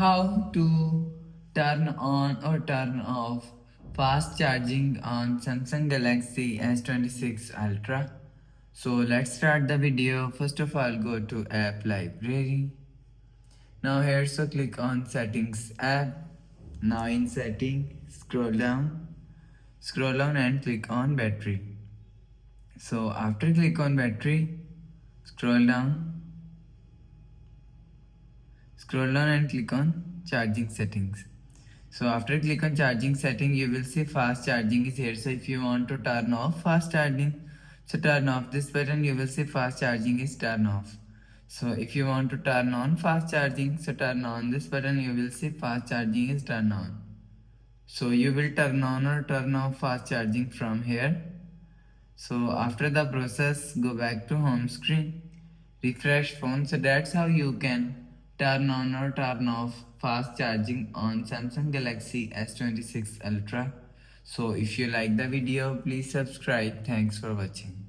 how to turn on or turn off fast charging on Samsung Galaxy S26 Ultra. So let's start the video. First of all, go to app library. Now here, so click on settings app. Now in setting, scroll down and click on battery. So after click on battery, scroll down and click on charging settings. So after click on charging setting, you will see fast charging is here. So if you want to turn off fast charging, so turn off this button, you will see fast charging is turn off. So if you want to turn on fast charging, so turn on this button, you will see fast charging is turn on. So you will turn on or turn off fast charging from here. So after the process, go back to home screen, refresh phone. So that's how you can turn on or turn off fast charging on Samsung Galaxy S26 Ultra. So if you like the video, please subscribe. Thanks for watching.